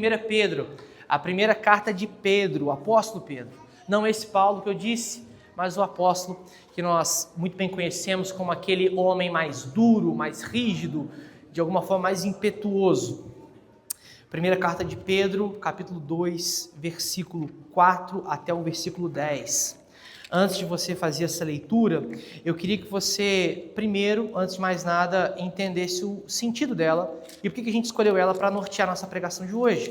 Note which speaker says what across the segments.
Speaker 1: 1 Pedro, a primeira carta de Pedro, o apóstolo Pedro. Não esse Paulo que eu disse, mas o apóstolo que nós muito bem conhecemos como aquele homem mais duro, mais rígido, de alguma forma mais impetuoso. Primeira carta de Pedro, capítulo 2, versículo 4 até o versículo 10. Antes de você fazer essa leitura, eu queria que você, primeiro, antes de mais nada, entendesse o sentido dela e por que a gente escolheu ela para nortear nossa pregação de hoje.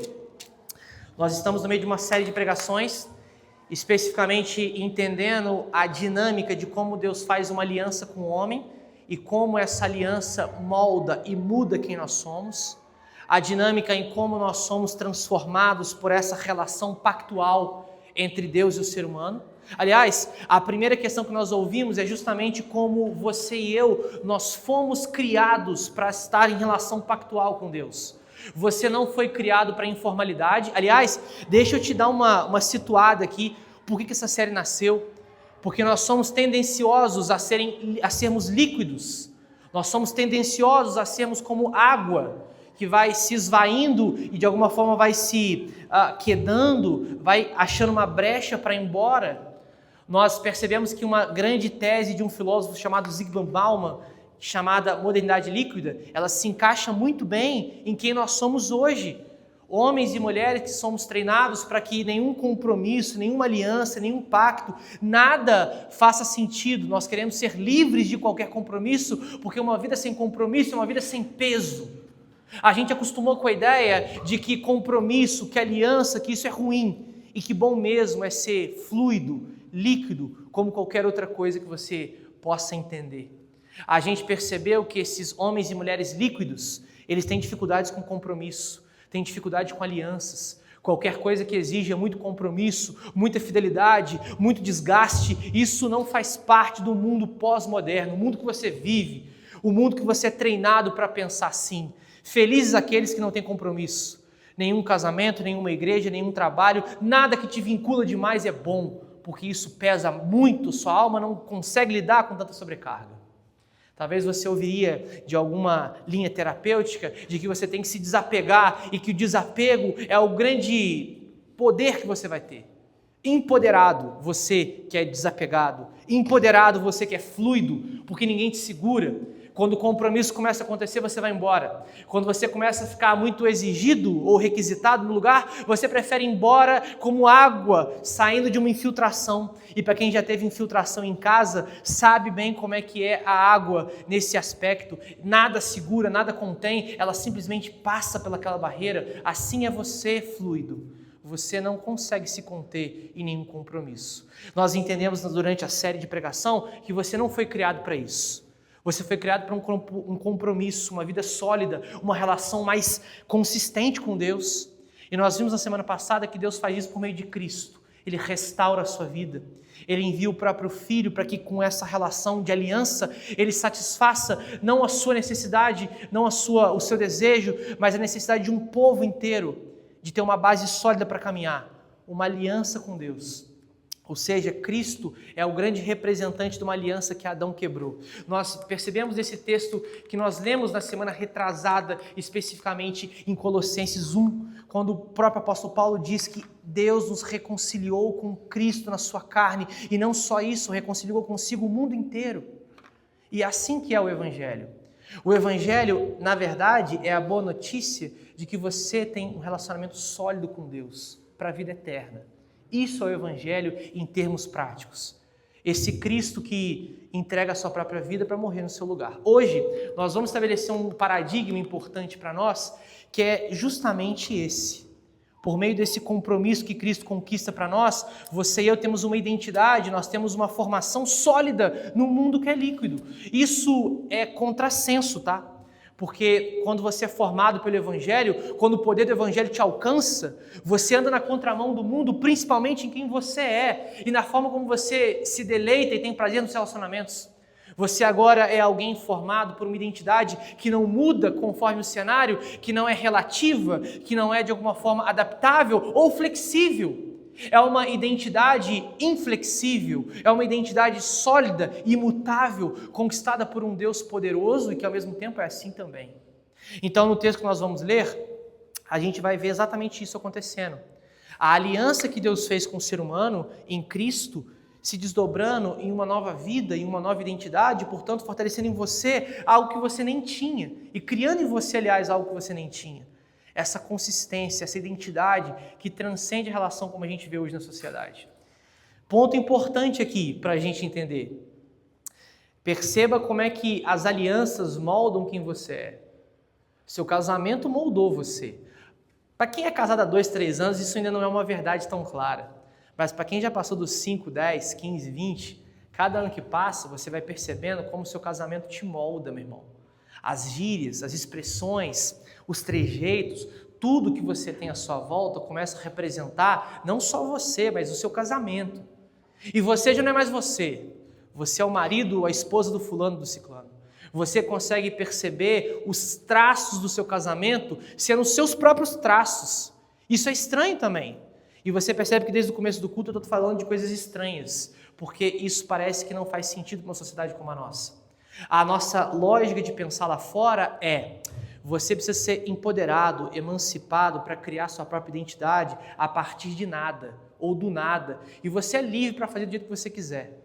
Speaker 1: Nós estamos no meio de uma série de pregações, especificamente entendendo a dinâmica de como Deus faz uma aliança com o homem e como essa aliança molda e muda quem nós somos, a dinâmica em como nós somos transformados por essa relação pactual entre Deus e o ser humano. Aliás, a primeira questão que nós ouvimos é justamente como você e eu, nós fomos criados para estar em relação pactual com Deus. Você não foi criado para informalidade. Aliás, deixa eu te dar uma situada aqui. Por que essa série nasceu? Porque nós somos tendenciosos a sermos líquidos. Nós somos tendenciosos a sermos como água, que vai se esvaindo e de alguma forma vai se quedando, vai achando uma brecha para ir embora. Nós percebemos que uma grande tese de um filósofo chamado Zygmunt Bauman, chamada modernidade líquida, ela se encaixa muito bem em quem nós somos hoje. Homens e mulheres que somos treinados para que nenhum compromisso, nenhuma aliança, nenhum pacto, nada faça sentido. Nós queremos ser livres de qualquer compromisso, porque uma vida sem compromisso é uma vida sem peso. A gente acostumou com a ideia de que compromisso, que aliança, que isso é ruim e que bom mesmo é ser fluido, líquido, como qualquer outra coisa que você possa entender. A gente percebeu que esses homens e mulheres líquidos, eles têm dificuldades com compromisso, têm dificuldade com alianças. Qualquer coisa que exija muito compromisso, muita fidelidade, muito desgaste, isso não faz parte do mundo pós-moderno, o mundo que você vive, o mundo que você é treinado para pensar assim. Felizes aqueles que não têm compromisso. Nenhum casamento, nenhuma igreja, nenhum trabalho, nada que te vincula demais é bom, porque isso pesa muito, sua alma não consegue lidar com tanta sobrecarga. Talvez você ouviria de alguma linha terapêutica de que você tem que se desapegar e que o desapego é o grande poder que você vai ter. Empoderado você que é desapegado, empoderado você que é fluido, porque ninguém te segura. Quando o compromisso começa a acontecer, você vai embora. Quando você começa a ficar muito exigido ou requisitado no lugar, você prefere ir embora como água saindo de uma infiltração. E para quem já teve infiltração em casa, sabe bem como é que é a água nesse aspecto. Nada segura, nada contém, ela simplesmente passa pelaquela barreira. Assim é você, fluido. Você não consegue se conter em nenhum compromisso. Nós entendemos durante a série de pregação que você não foi criado para isso. Você foi criado para um compromisso, uma vida sólida, uma relação mais consistente com Deus. E nós vimos na semana passada que Deus faz isso por meio de Cristo. Ele restaura a sua vida. Ele envia o próprio Filho para que com essa relação de aliança, Ele satisfaça não a sua necessidade, não o seu desejo, mas a necessidade de um povo inteiro, de ter uma base sólida para caminhar, uma aliança com Deus. Ou seja, Cristo é o grande representante de uma aliança que Adão quebrou. Nós percebemos esse texto que nós lemos na semana retrasada, especificamente em Colossenses 1, quando o próprio apóstolo Paulo diz que Deus nos reconciliou com Cristo na sua carne, e não só isso, reconciliou consigo o mundo inteiro. E é assim que é o Evangelho. O Evangelho, na verdade, é a boa notícia de que você tem um relacionamento sólido com Deus para a vida eterna. Isso é o Evangelho em termos práticos. Esse Cristo que entrega a sua própria vida para morrer no seu lugar. Hoje, nós vamos estabelecer um paradigma importante para nós, que é justamente esse. Por meio desse compromisso que Cristo conquista para nós, você e eu temos uma identidade, nós temos uma formação sólida no mundo que é líquido. Isso é contrassenso, tá? Porque quando você é formado pelo Evangelho, quando o poder do Evangelho te alcança, você anda na contramão do mundo, principalmente em quem você é e na forma como você se deleita e tem prazer nos relacionamentos. Você agora é alguém formado por uma identidade que não muda conforme o cenário, que não é relativa, que não é de alguma forma adaptável ou flexível. É uma identidade inflexível, é uma identidade sólida e imutável, conquistada por um Deus poderoso e que ao mesmo tempo é assim também. Então, no texto que nós vamos ler, a gente vai ver exatamente isso acontecendo. A aliança que Deus fez com o ser humano em Cristo, se desdobrando em uma nova vida, em uma nova identidade, portanto, fortalecendo em você algo que você nem tinha, e criando em você, aliás, algo que você nem tinha. Essa consistência, essa identidade que transcende a relação como a gente vê hoje na sociedade. Ponto importante aqui para a gente entender. Perceba como é que as alianças moldam quem você é. Seu casamento moldou você. Para quem é casado há 2, 3 anos, isso ainda não é uma verdade tão clara. Mas para quem já passou dos 5, 10, 15, 20, cada ano que passa, você vai percebendo como o seu casamento te molda, meu irmão. As gírias, as expressões, os trejeitos, tudo que você tem à sua volta começa a representar não só você, mas o seu casamento. E você já não é mais você. Você é o marido ou a esposa do fulano, do ciclano. Você consegue perceber os traços do seu casamento sendo os seus próprios traços. Isso é estranho também. E você percebe que desde o começo do culto eu estou falando de coisas estranhas, porque isso parece que não faz sentido para uma sociedade como a nossa. A nossa lógica de pensar lá fora é: você precisa ser empoderado, emancipado para criar sua própria identidade a partir de nada ou do nada. E você é livre para fazer do jeito que você quiser.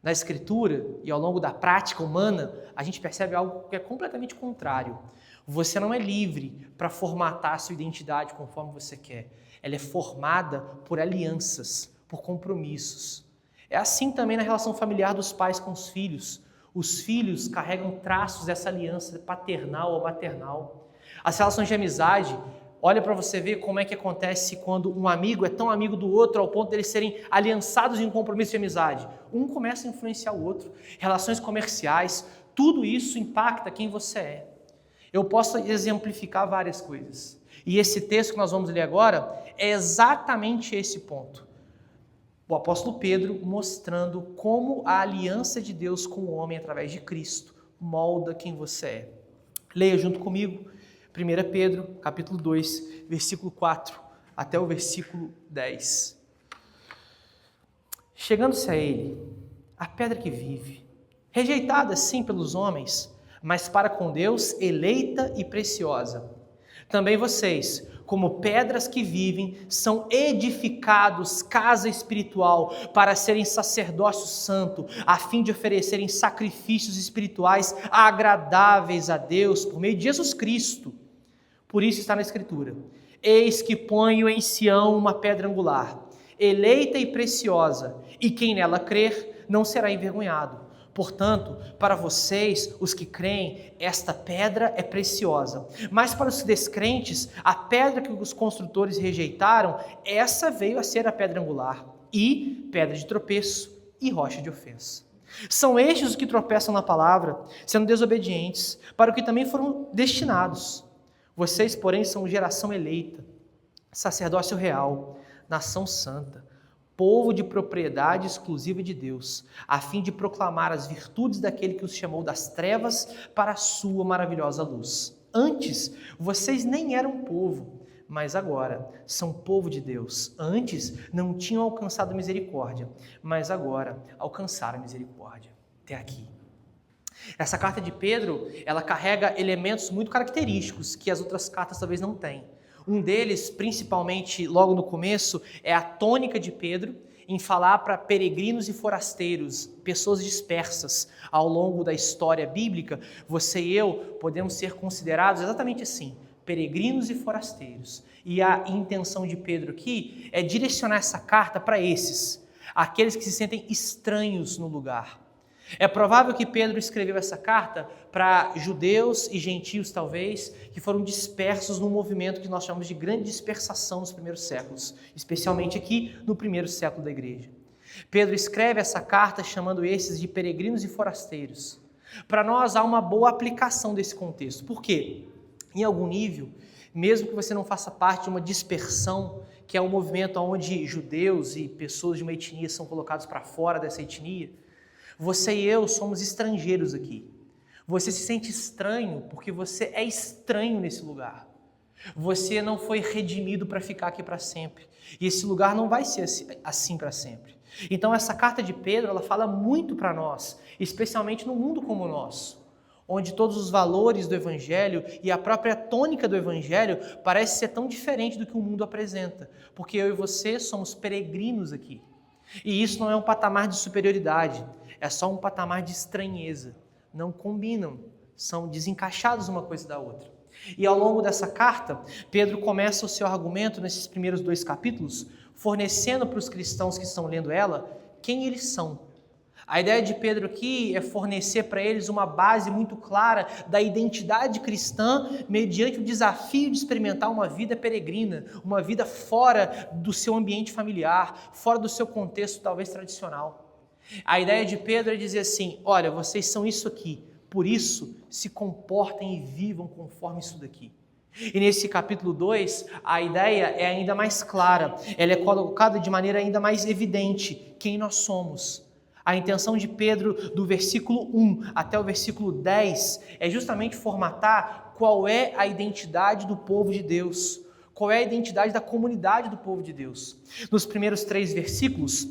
Speaker 1: Na Escritura e ao longo da prática humana, a gente percebe algo que é completamente contrário. Você não é livre para formatar a sua identidade conforme você quer. Ela é formada por alianças, por compromissos. É assim também na relação familiar dos pais com os filhos. Os filhos carregam traços dessa aliança paternal ou maternal. As relações de amizade, olha para você ver como é que acontece quando um amigo é tão amigo do outro ao ponto de eles serem aliançados em um compromisso de amizade. Um começa a influenciar o outro. Relações comerciais, tudo isso impacta quem você é. Eu posso exemplificar várias coisas. E esse texto que nós vamos ler agora é exatamente esse ponto. O apóstolo Pedro mostrando como a aliança de Deus com o homem através de Cristo molda quem você é. Leia junto comigo 1 Pedro, capítulo 2, versículo 4 até o versículo 10. Chegando-se a ele, a pedra que vive, rejeitada sim pelos homens, mas para com Deus eleita e preciosa. Também vocês, como pedras que vivem, são edificados casa espiritual para serem sacerdócio santo, a fim de oferecerem sacrifícios espirituais agradáveis a Deus por meio de Jesus Cristo. Por isso está na Escritura: eis que ponho em Sião uma pedra angular, eleita e preciosa, e quem nela crer não será envergonhado. Portanto, para vocês, os que creem, esta pedra é preciosa. Mas para os descrentes, a pedra que os construtores rejeitaram, essa veio a ser a pedra angular, e pedra de tropeço e rocha de ofensa. São estes os que tropeçam na palavra, sendo desobedientes, para o que também foram destinados. Vocês, porém, são geração eleita, sacerdócio real, nação santa, povo de propriedade exclusiva de Deus, a fim de proclamar as virtudes daquele que os chamou das trevas para a sua maravilhosa luz. Antes, vocês nem eram povo, mas agora são povo de Deus. Antes, não tinham alcançado misericórdia, mas agora alcançaram misericórdia. Até aqui. Essa carta de Pedro, ela carrega elementos muito característicos que as outras cartas talvez não têm. Um deles, principalmente logo no começo, é a tônica de Pedro em falar para peregrinos e forasteiros, pessoas dispersas. Ao longo da história bíblica, você e eu podemos ser considerados exatamente assim, peregrinos e forasteiros. E a intenção de Pedro aqui é direcionar essa carta para esses, aqueles que se sentem estranhos no lugar. É provável que Pedro escreveu essa carta para judeus e gentios, talvez, que foram dispersos num movimento que nós chamamos de grande dispersação nos primeiros séculos, especialmente aqui no primeiro século da igreja. Pedro escreve essa carta chamando esses de peregrinos e forasteiros. Para nós há uma boa aplicação desse contexto. Por quê? Em algum nível, mesmo que você não faça parte de uma dispersão, que é um movimento onde judeus e pessoas de uma etnia são colocados para fora dessa etnia, você e eu somos estrangeiros aqui. Você se sente estranho porque você é estranho nesse lugar. Você não foi redimido para ficar aqui para sempre. E esse lugar não vai ser assim para sempre. Então essa carta de Pedro, ela fala muito para nós, especialmente no mundo como o nosso, onde todos os valores do Evangelho e a própria tônica do Evangelho parece ser tão diferente do que o mundo apresenta, porque eu e você somos peregrinos aqui. E isso não é um patamar de superioridade, é só um patamar de estranheza. Não combinam, são desencaixados uma coisa da outra. E ao longo dessa carta, Pedro começa o seu argumento nesses primeiros 2 capítulos, fornecendo para os cristãos que estão lendo ela quem eles são. A ideia de Pedro aqui é fornecer para eles uma base muito clara da identidade cristã mediante o desafio de experimentar uma vida peregrina, uma vida fora do seu ambiente familiar, fora do seu contexto talvez tradicional. A ideia de Pedro é dizer assim, olha, vocês são isso aqui, por isso se comportem e vivam conforme isso daqui. E nesse capítulo 2, a ideia é ainda mais clara, ela é colocada de maneira ainda mais evidente, quem nós somos. A intenção de Pedro, do versículo 1 até o versículo 10, é justamente formatar qual é a identidade do povo de Deus, qual é a identidade da comunidade do povo de Deus. Nos primeiros 3 versículos,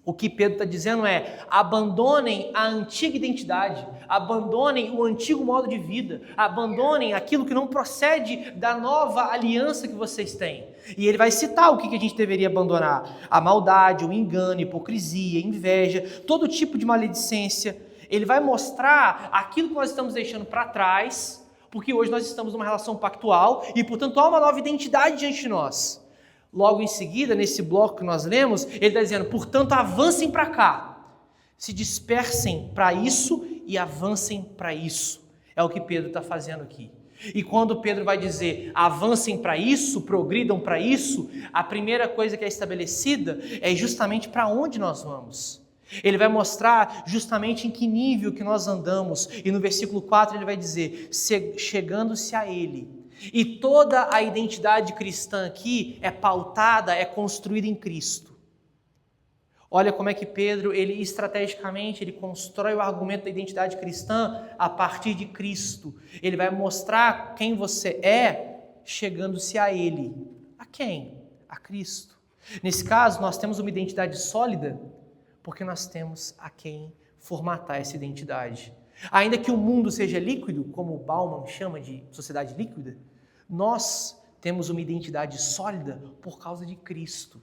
Speaker 1: o que Pedro está dizendo é, abandonem a antiga identidade, abandonem o antigo modo de vida, abandonem aquilo que não procede da nova aliança que vocês têm. E ele vai citar o que a gente deveria abandonar: a maldade, o engano, a hipocrisia, a inveja, todo tipo de maledicência. Ele vai mostrar aquilo que nós estamos deixando para trás, porque hoje nós estamos numa relação pactual e, portanto, há uma nova identidade diante de nós. Logo em seguida, nesse bloco que nós lemos, ele está dizendo, portanto, avancem para cá, se dispersem para isso e avancem para isso. É o que Pedro está fazendo aqui. E quando Pedro vai dizer, avancem para isso, progridam para isso, a primeira coisa que é estabelecida é justamente para onde nós vamos. Ele vai mostrar justamente em que nível que nós andamos. E no versículo 4 ele vai dizer, chegando-se a ele. E toda a identidade cristã aqui é pautada, é construída em Cristo. Olha como é que Pedro, ele estrategicamente, ele constrói o argumento da identidade cristã a partir de Cristo. Ele vai mostrar quem você é, chegando-se a Ele. A quem? A Cristo. Nesse caso, nós temos uma identidade sólida, porque nós temos a quem formatar essa identidade. Ainda que o mundo seja líquido, como Bauman chama de sociedade líquida, nós temos uma identidade sólida por causa de Cristo.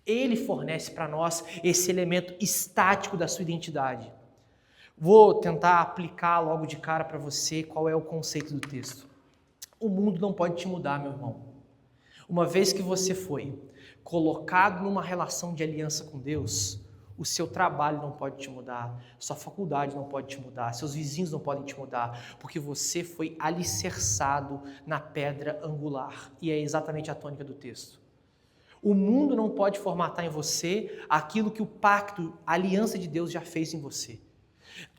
Speaker 1: Ele fornece para nós esse elemento estático da sua identidade. Vou tentar aplicar logo de cara para você qual é o conceito do texto. O mundo não pode te mudar, meu irmão. Uma vez que você foi colocado numa relação de aliança com Deus, o seu trabalho não pode te mudar, sua faculdade não pode te mudar, seus vizinhos não podem te mudar, porque você foi alicerçado na pedra angular. E é exatamente a tônica do texto. O mundo não pode formatar em você aquilo que o pacto, a aliança de Deus já fez em você.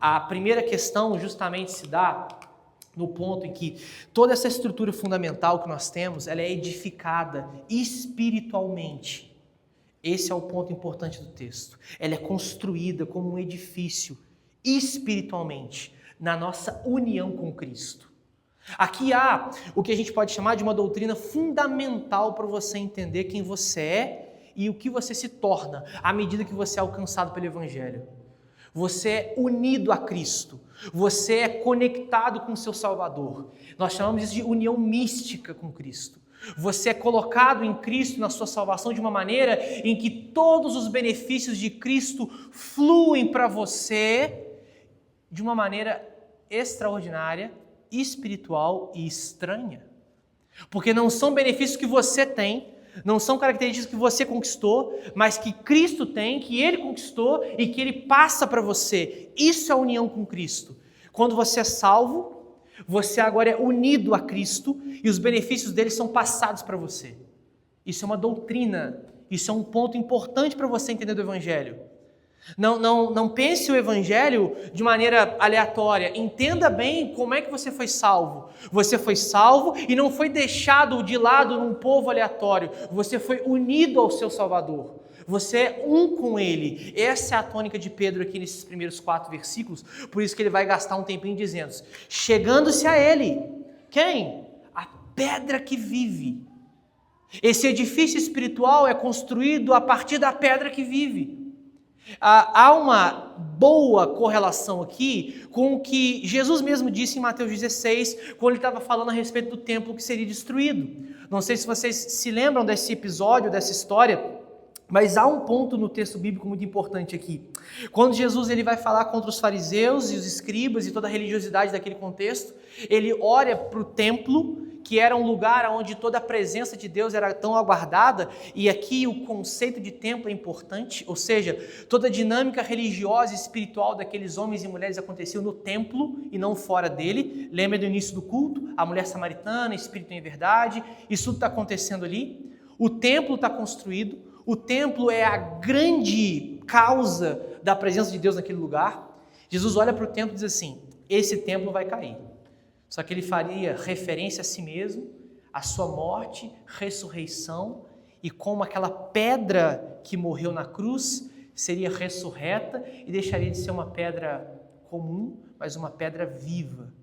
Speaker 1: A primeira questão justamente se dá no ponto em que toda essa estrutura fundamental que nós temos, ela é edificada espiritualmente. Esse é o ponto importante do texto. Ela é construída como um edifício espiritualmente, na nossa união com Cristo. Aqui há o que a gente pode chamar de uma doutrina fundamental para você entender quem você é e o que você se torna à medida que você é alcançado pelo Evangelho. Você é unido a Cristo, você é conectado com o seu Salvador. Nós chamamos isso de união mística com Cristo. Você é colocado em Cristo na sua salvação de uma maneira em que todos os benefícios de Cristo fluem para você de uma maneira extraordinária, espiritual e estranha. Porque não são benefícios que você tem, não são características que você conquistou, mas que Cristo tem, que Ele conquistou e que Ele passa para você. Isso é a união com Cristo. Quando você é salvo, você agora é unido a Cristo e os benefícios dele são passados para você. Isso é uma doutrina, isso é um ponto importante para você entender do Evangelho. Não pense o Evangelho de maneira aleatória. Entenda bem como é que você foi salvo. Você foi salvo e não foi deixado de lado num povo aleatório. Você foi unido ao seu Salvador. Você é um com Ele. Essa é a tônica de Pedro aqui nesses primeiros 4 versículos. Por isso que ele vai gastar um tempinho dizendo, chegando-se a Ele. Quem? A pedra que vive. Esse edifício espiritual é construído a partir da pedra que vive. Há uma boa correlação aqui com o que Jesus mesmo disse em Mateus 16, quando ele estava falando a respeito do templo que seria destruído. Não sei se vocês se lembram desse episódio, dessa história, mas há um ponto no texto bíblico muito importante aqui. Quando Jesus ele vai falar contra os fariseus e os escribas e toda a religiosidade daquele contexto, ele olha para o templo, que era um lugar onde toda a presença de Deus era tão aguardada, e aqui o conceito de templo é importante, ou seja, toda a dinâmica religiosa e espiritual daqueles homens e mulheres acontecia no templo e não fora dele. Lembra do início do culto? A mulher samaritana, espírito em verdade, isso tudo está acontecendo ali. O templo está construído, o templo é a grande causa da presença de Deus naquele lugar. Jesus olha para o templo e diz assim, esse templo vai cair. Só que ele faria referência a si mesmo, a sua morte, ressurreição, e como aquela pedra que morreu na cruz seria ressurreta e deixaria de ser uma pedra comum, mas uma pedra viva.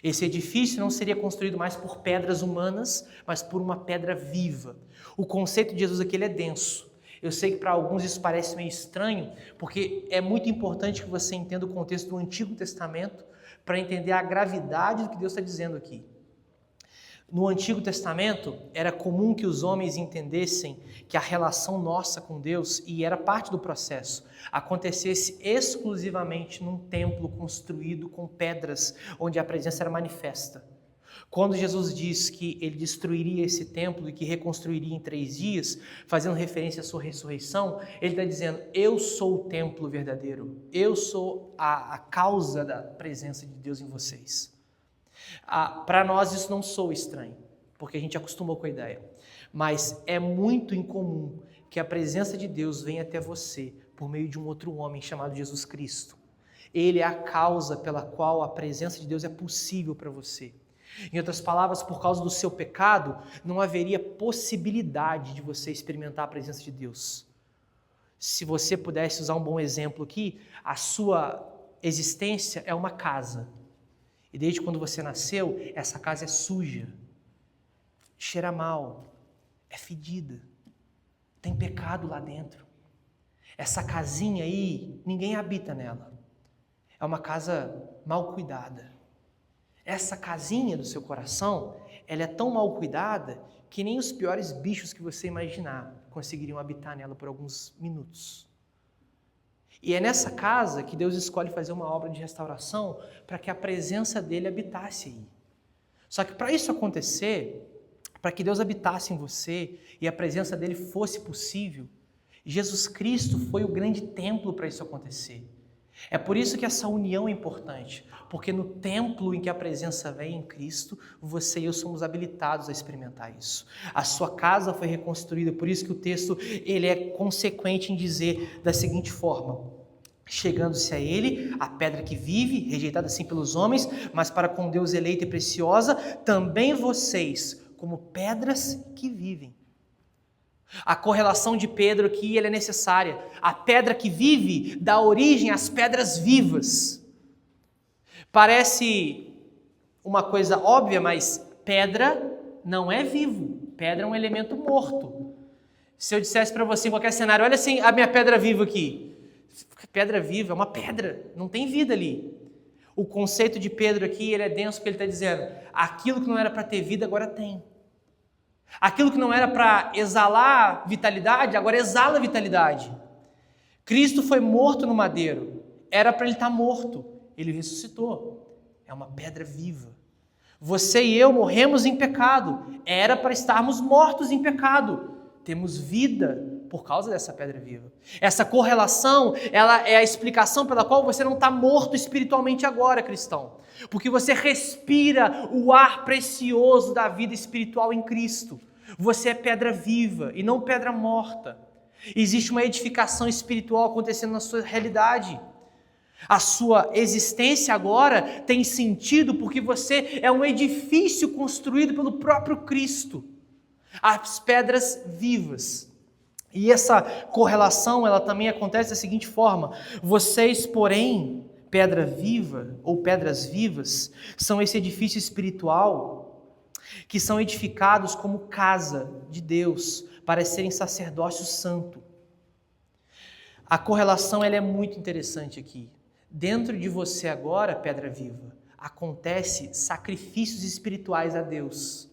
Speaker 1: Esse edifício não seria construído mais por pedras humanas, mas por uma pedra viva. O conceito de Jesus aqui ele é denso. Eu sei que para alguns isso parece meio estranho, porque é muito importante que você entenda o contexto do Antigo Testamento para entender a gravidade do que Deus está dizendo aqui. No Antigo Testamento, era comum que os homens entendessem que a relação nossa com Deus, e era parte do processo, acontecesse exclusivamente num templo construído com pedras, onde a presença era manifesta. Quando Jesus diz que ele destruiria esse templo e que reconstruiria em 3 dias, fazendo referência à sua ressurreição, ele está dizendo, eu sou o templo verdadeiro, eu sou a causa da presença de Deus em vocês. Para nós isso não soa estranho, porque a gente acostumou com a ideia, mas é muito incomum que a presença de Deus venha até você por meio de um outro homem chamado Jesus Cristo. Ele é a causa pela qual a presença de Deus é possível para você. Em outras palavras, por causa do seu pecado, não haveria possibilidade de você experimentar a presença de Deus. Se você pudesse usar um bom exemplo aqui, a sua existência é uma casa. E desde quando você nasceu, essa casa é suja, cheira mal, é fedida, tem pecado lá dentro. Essa casinha aí, ninguém habita nela. É uma casa mal cuidada. Essa casinha do seu coração, ela é tão mal cuidada que nem os piores bichos que você imaginar conseguiriam habitar nela por alguns minutos. E é nessa casa que Deus escolhe fazer uma obra de restauração para que a presença dele habitasse aí. Só que para isso acontecer, para que Deus habitasse em você e a presença dele fosse possível, Jesus Cristo foi o grande templo para isso acontecer. É por isso que essa união é importante, porque no templo em que a presença vem em Cristo, você e eu somos habilitados a experimentar isso. A sua casa foi reconstruída, por isso que o texto ele é consequente em dizer da seguinte forma: chegando-se a ele, a pedra que vive, rejeitada assim pelos homens, mas para com Deus eleita e preciosa, também vocês, como pedras que vivem. A correlação de Pedro aqui ela é necessária. A pedra que vive dá origem às pedras vivas. Parece uma coisa óbvia, mas pedra não é vivo. Pedra é um elemento morto. Se eu dissesse para você em qualquer cenário, olha assim, a minha pedra viva aqui. Pedra viva é uma pedra, não tem vida ali. O conceito de Pedro aqui ele é denso porque ele está dizendo, aquilo que não era para ter vida agora tem. Aquilo que não era para exalar vitalidade, agora exala vitalidade. Cristo foi morto no madeiro. Era para ele estar morto. Ele ressuscitou. É uma pedra viva. Você e eu morremos em pecado. Era para estarmos mortos em pecado. Temos vida por causa dessa pedra viva. Essa correlação, ela é a explicação pela qual você não está morto espiritualmente agora, cristão. Porque você respira o ar precioso da vida espiritual em Cristo. Você é pedra viva e não pedra morta. Existe uma edificação espiritual acontecendo na sua realidade. A sua existência agora tem sentido porque você é um edifício construído pelo próprio Cristo. As pedras vivas. E essa correlação, ela também acontece da seguinte forma: vocês, porém, pedra viva ou pedras vivas, são esse edifício espiritual que são edificados como casa de Deus para serem sacerdócio santo. A correlação ela é muito interessante aqui. Dentro de você agora, pedra viva, acontece sacrifícios espirituais a Deus.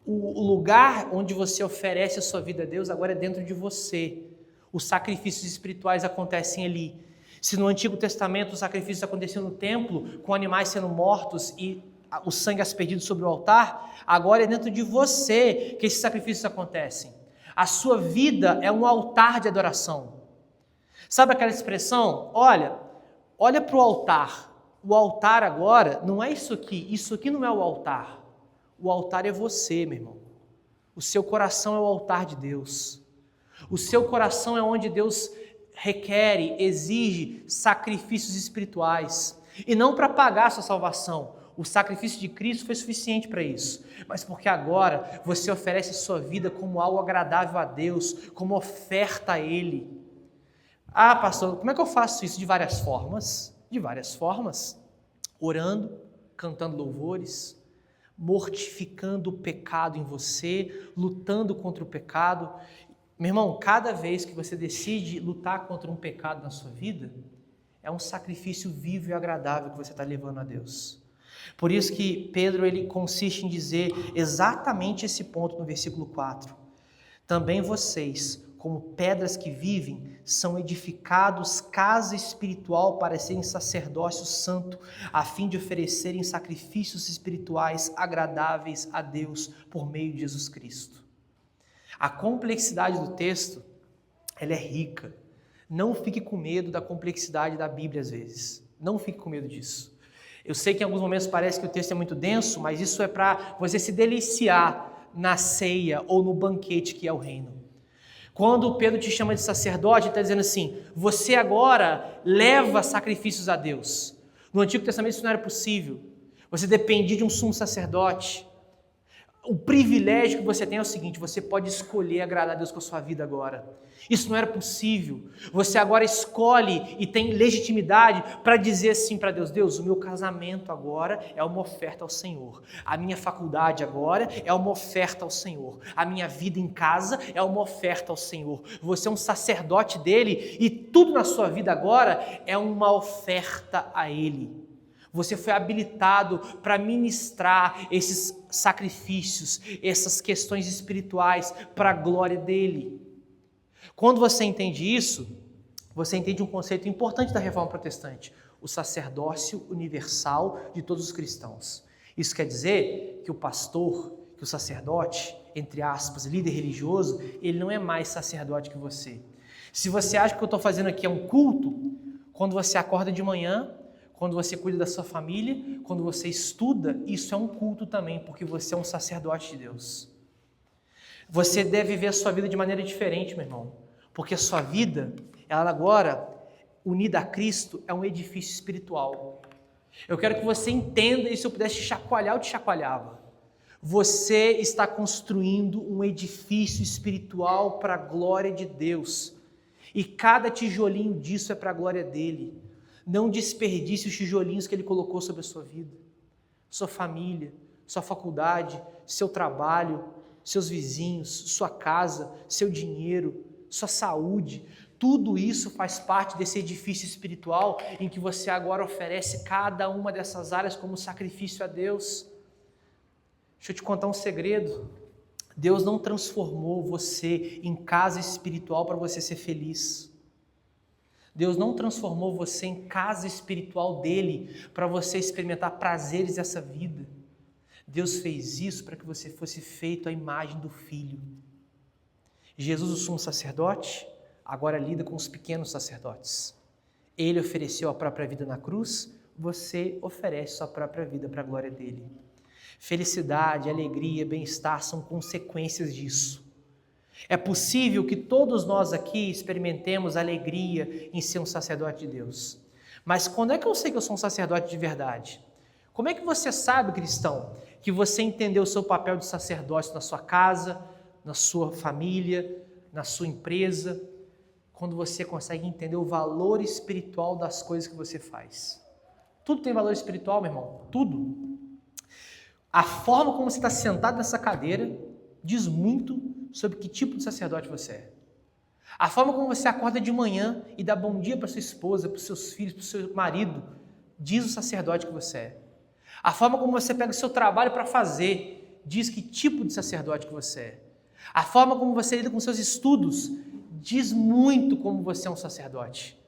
Speaker 1: O lugar onde você oferece a sua vida a Deus agora é dentro de você. Os sacrifícios espirituais acontecem ali. Se no Antigo Testamento os sacrifícios aconteciam no templo, com animais sendo mortos e o sangue aspergido sobre o altar, agora é dentro de você que esses sacrifícios acontecem. A sua vida é um altar de adoração. Sabe aquela expressão? Olha para o altar. O altar agora não é isso aqui não é o altar. O altar é você, meu irmão. O seu coração é o altar de Deus. O seu coração é onde Deus requer, exige sacrifícios espirituais. E não para pagar a sua salvação. O sacrifício de Cristo foi suficiente para isso. Mas porque agora você oferece a sua vida como algo agradável a Deus, como oferta a Ele. Ah, pastor, como é que eu faço isso? De várias formas. De várias formas. Orando, cantando louvores, mortificando o pecado em você, lutando contra o pecado. Meu irmão, cada vez que você decide lutar contra um pecado na sua vida, é um sacrifício vivo e agradável que você está levando a Deus. Por isso que Pedro ele consiste em dizer exatamente esse ponto no versículo 4. Também vocês, como pedras que vivem, são edificados casa espiritual para serem sacerdócio santo, a fim de oferecerem sacrifícios espirituais agradáveis a Deus por meio de Jesus Cristo. A complexidade do texto, ela é rica. Não fique com medo da complexidade da Bíblia às vezes. Não fique com medo disso. Eu sei que em alguns momentos parece que o texto é muito denso, mas isso é para você se deliciar na ceia ou no banquete que é o reino. Quando Pedro te chama de sacerdote, ele está dizendo assim, você agora leva sacrifícios a Deus. No Antigo Testamento isso não era possível. Você dependia de um sumo sacerdote. O privilégio que você tem é o seguinte, você pode escolher agradar a Deus com a sua vida agora. Isso não era possível. Você agora escolhe e tem legitimidade para dizer assim para Deus, Deus, o meu casamento agora é uma oferta ao Senhor. A minha faculdade agora é uma oferta ao Senhor. A minha vida em casa é uma oferta ao Senhor. Você é um sacerdote dele e tudo na sua vida agora é uma oferta a Ele. Você foi habilitado para ministrar esses sacrifícios, essas questões espirituais para a glória dele. Quando você entende isso, você entende um conceito importante da Reforma Protestante, o sacerdócio universal de todos os cristãos. Isso quer dizer que o pastor, que o sacerdote, entre aspas, líder religioso, ele não é mais sacerdote que você. Se você acha que o que eu estou fazendo aqui é um culto, quando você acorda de manhã, quando você cuida da sua família, quando você estuda, isso é um culto também, porque você é um sacerdote de Deus. Você deve ver a sua vida de maneira diferente, meu irmão, porque a sua vida, ela agora, unida a Cristo, é um edifício espiritual. Eu quero que você entenda, e se eu pudesse te chacoalhar, eu te chacoalhava. Você está construindo um edifício espiritual para a glória de Deus, e cada tijolinho disso é para a glória dele. Não desperdice os tijolinhos que Ele colocou sobre a sua vida, sua família, sua faculdade, seu trabalho, seus vizinhos, sua casa, seu dinheiro, sua saúde. Tudo isso faz parte desse edifício espiritual em que você agora oferece cada uma dessas áreas como sacrifício a Deus. Deixa eu te contar um segredo. Deus não transformou você em casa espiritual para você ser feliz. Deus não transformou você em casa espiritual dele para você experimentar prazeres dessa vida. Deus fez isso para que você fosse feito à imagem do Filho. Jesus, o sumo sacerdote, agora lida com os pequenos sacerdotes. Ele ofereceu a própria vida na cruz, você oferece sua própria vida para a glória dele. Felicidade, alegria, bem-estar são consequências disso. É possível que todos nós aqui experimentemos alegria em ser um sacerdote de Deus. Mas quando é que eu sei que eu sou um sacerdote de verdade? Como é que você sabe, cristão, que você entendeu o seu papel de sacerdócio na sua casa, na sua família, na sua empresa? Quando você consegue entender o valor espiritual das coisas que você faz. Tudo tem valor espiritual, meu irmão. Tudo. A forma como você está sentado nessa cadeira diz muito sobre que tipo de sacerdote você é. A forma como você acorda de manhã e dá bom dia para sua esposa, para os seus filhos, para o seu marido, diz o sacerdote que você é. A forma como você pega o seu trabalho para fazer, diz que tipo de sacerdote que você é. A forma como você lida com seus estudos, diz muito como você é um sacerdote.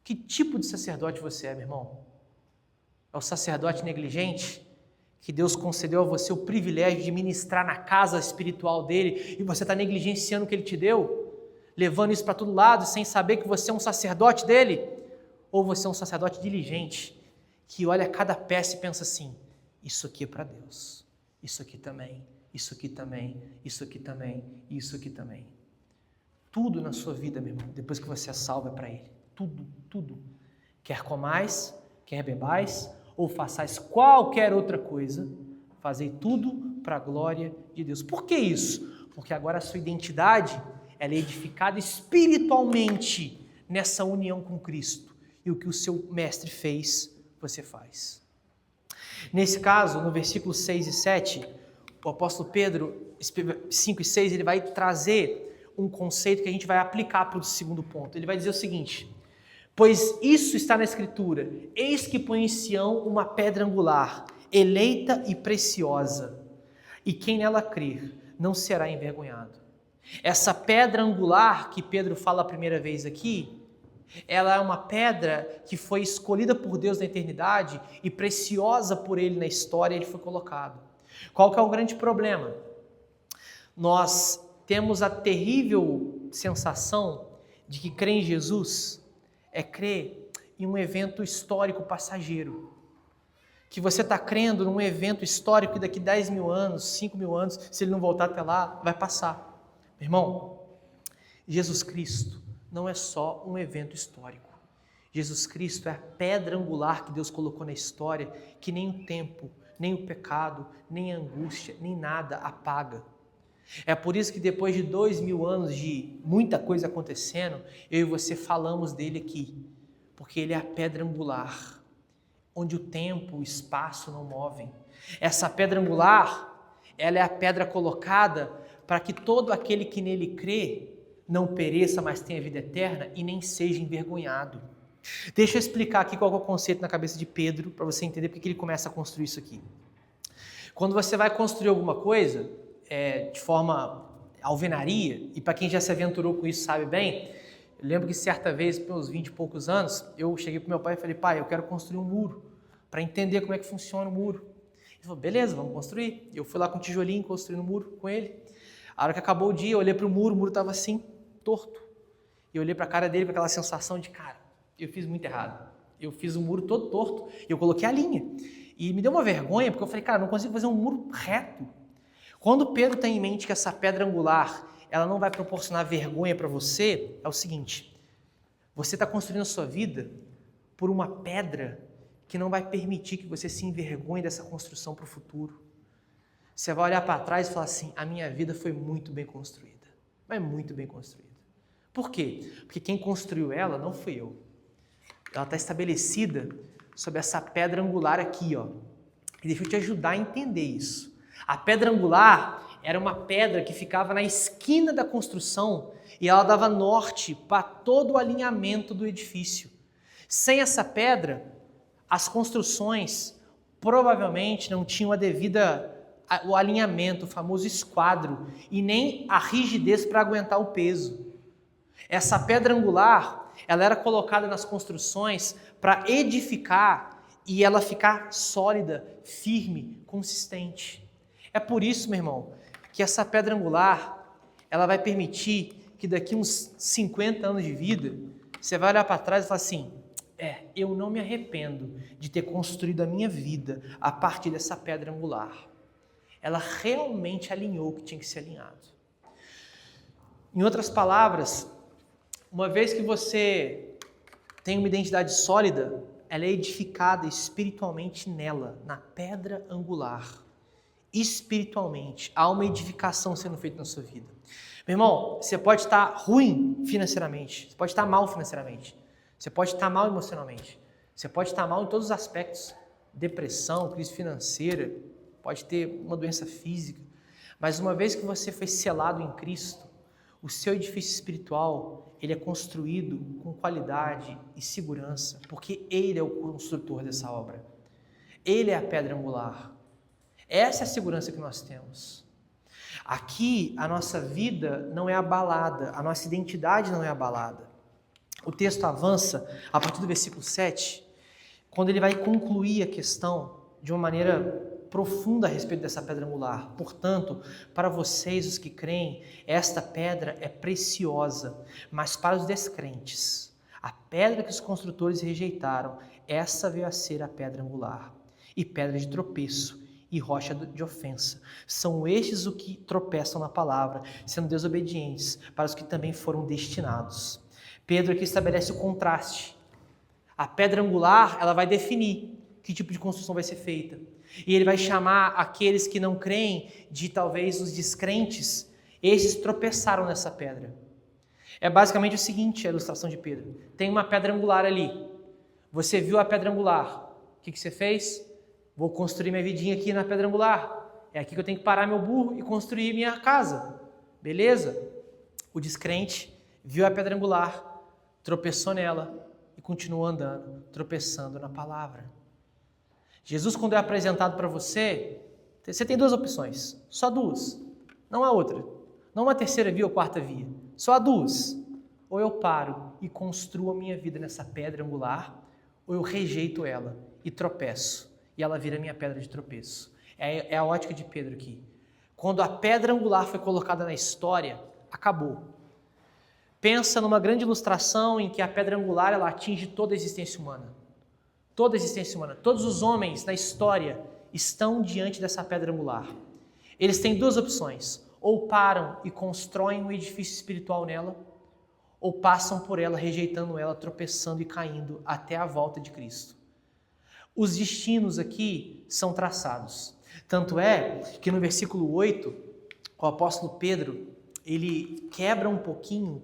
Speaker 1: Que tipo de sacerdote você é, meu irmão? É o sacerdote negligente? Que Deus concedeu a você o privilégio de ministrar na casa espiritual dele e você está negligenciando o que ele te deu? Levando isso para todo lado sem saber que você é um sacerdote dele? Ou você é um sacerdote diligente, que olha cada peça e pensa assim, isso aqui é para Deus, isso aqui também, isso aqui também, isso aqui também, isso aqui também. Tudo na sua vida, meu irmão, depois que você é salvo é para Ele. Tudo, tudo. Quer comais, quer bebais, ou façais qualquer outra coisa, fazei tudo para a glória de Deus. Por que isso? Porque agora a sua identidade ela é edificada espiritualmente nessa união com Cristo. E o que o seu mestre fez, você faz. Nesse caso, no versículo 6 e 7, o apóstolo Pedro, 5 e 6, ele vai trazer um conceito que a gente vai aplicar para o segundo ponto. Ele vai dizer o seguinte: pois isso está na Escritura, eis que põe em Sião uma pedra angular, eleita e preciosa, e quem nela crer não será envergonhado. Essa pedra angular que Pedro fala a primeira vez aqui, ela é uma pedra que foi escolhida por Deus na eternidade e preciosa por Ele na história, Ele foi colocado. Qual que é o grande problema? Nós temos a terrível sensação de que crer em Jesus é crer em um evento histórico passageiro. Que você está crendo num evento histórico que daqui 10 mil anos, 5 mil anos, se ele não voltar até lá, vai passar. Meu irmão, Jesus Cristo não é só um evento histórico. Jesus Cristo é a pedra angular que Deus colocou na história, que nem o tempo, nem o pecado, nem a angústia, nem nada apaga. É por isso que depois de 2000 anos de muita coisa acontecendo, eu e você falamos dele aqui, porque ele é a pedra angular, onde o tempo, o espaço não movem. Essa pedra angular, ela é a pedra colocada para que todo aquele que nele crê não pereça, mas tenha vida eterna e nem seja envergonhado. Deixa eu explicar aqui qual é o conceito na cabeça de Pedro, para você entender porque ele começa a construir isso aqui. Quando você vai construir alguma coisa, de forma alvenaria, e para quem já se aventurou com isso sabe bem, eu lembro que certa vez, pelos 20 e poucos anos, eu cheguei para o meu pai e falei, pai, eu quero construir um muro, para entender como é que funciona o muro. Ele falou, beleza, vamos construir. Eu fui lá com um tijolinho, construindo o muro com ele. A hora que acabou o dia, eu olhei para o muro estava assim, torto. E eu olhei para a cara dele com aquela sensação de, cara, eu fiz muito errado. Eu fiz o muro todo torto, eu coloquei a linha. E me deu uma vergonha, porque eu falei, cara, não consigo fazer um muro reto. Quando Pedro tem em mente que essa pedra angular, ela não vai proporcionar vergonha para você, é o seguinte, você está construindo a sua vida por uma pedra que não vai permitir que você se envergonhe dessa construção para o futuro. Você vai olhar para trás e falar assim, a minha vida foi muito bem construída, mas muito bem construída. Por quê? Porque quem construiu ela não fui eu. Ela está estabelecida sobre essa pedra angular aqui, ó. E deixa eu te ajudar a entender isso. A pedra angular era uma pedra que ficava na esquina da construção e ela dava norte para todo o alinhamento do edifício. Sem essa pedra, as construções provavelmente não tinham o alinhamento, o famoso esquadro, e nem a rigidez para aguentar o peso. Essa pedra angular, ela era colocada nas construções para edificar e ela ficar sólida, firme, consistente. É por isso, meu irmão, que essa pedra angular, ela vai permitir que daqui uns 50 anos de vida, você vai olhar para trás e falar assim, eu não me arrependo de ter construído a minha vida a partir dessa pedra angular. Ela realmente alinhou o que tinha que ser alinhado. Em outras palavras, uma vez que você tem uma identidade sólida, ela é edificada espiritualmente nela, na pedra angular. Espiritualmente, há uma edificação sendo feita na sua vida. Meu irmão, você pode estar ruim financeiramente, você pode estar mal financeiramente, você pode estar mal emocionalmente, você pode estar mal em todos os aspectos, depressão, crise financeira, pode ter uma doença física, mas uma vez que você foi selado em Cristo, O seu edifício espiritual, ele é construído com qualidade e segurança, porque Ele é o construtor dessa obra. Ele é a pedra angular. Essa é a segurança que nós temos. Aqui, a nossa vida não é abalada, a nossa identidade não é abalada. O texto avança a partir do versículo 7, quando ele vai concluir a questão de uma maneira profunda a respeito dessa pedra angular. Portanto, para vocês, os que creem, esta pedra é preciosa, mas para os descrentes, a pedra que os construtores rejeitaram, essa veio a ser a pedra angular, e pedra de tropeço, e rocha de ofensa. São estes os que tropeçam na palavra, sendo desobedientes, para os que também foram destinados. Pedro aqui estabelece o contraste. A pedra angular, ela vai definir que tipo de construção vai ser feita. E ele vai chamar aqueles que não creem de talvez os descrentes. Esses tropeçaram nessa pedra. É basicamente o seguinte, a ilustração de Pedro. Tem uma pedra angular ali. Você viu a pedra angular. O que você fez? Vou construir minha vidinha aqui na pedra angular. É aqui que eu tenho que parar meu burro e construir minha casa. Beleza? O descrente viu a pedra angular, tropeçou nela e continuou andando, tropeçando na palavra. Jesus, quando é apresentado para você, você tem duas opções, só duas, não há outra, não uma terceira via ou quarta via, só há duas. Ou eu paro e construo a minha vida nessa pedra angular, ou eu rejeito ela e tropeço, e ela vira minha pedra de tropeço. É a ótica de Pedro aqui. Quando a pedra angular foi colocada na história, acabou. Pensa numa grande ilustração em que a pedra angular ela atinge toda a existência humana. Toda a existência humana. Todos os homens na história estão diante dessa pedra angular. Eles têm duas opções. Ou param e constroem um edifício espiritual nela, ou passam por ela, rejeitando ela, tropeçando e caindo até a volta de Cristo. Os destinos aqui são traçados. Tanto é que no versículo 8, o apóstolo Pedro, ele quebra um pouquinho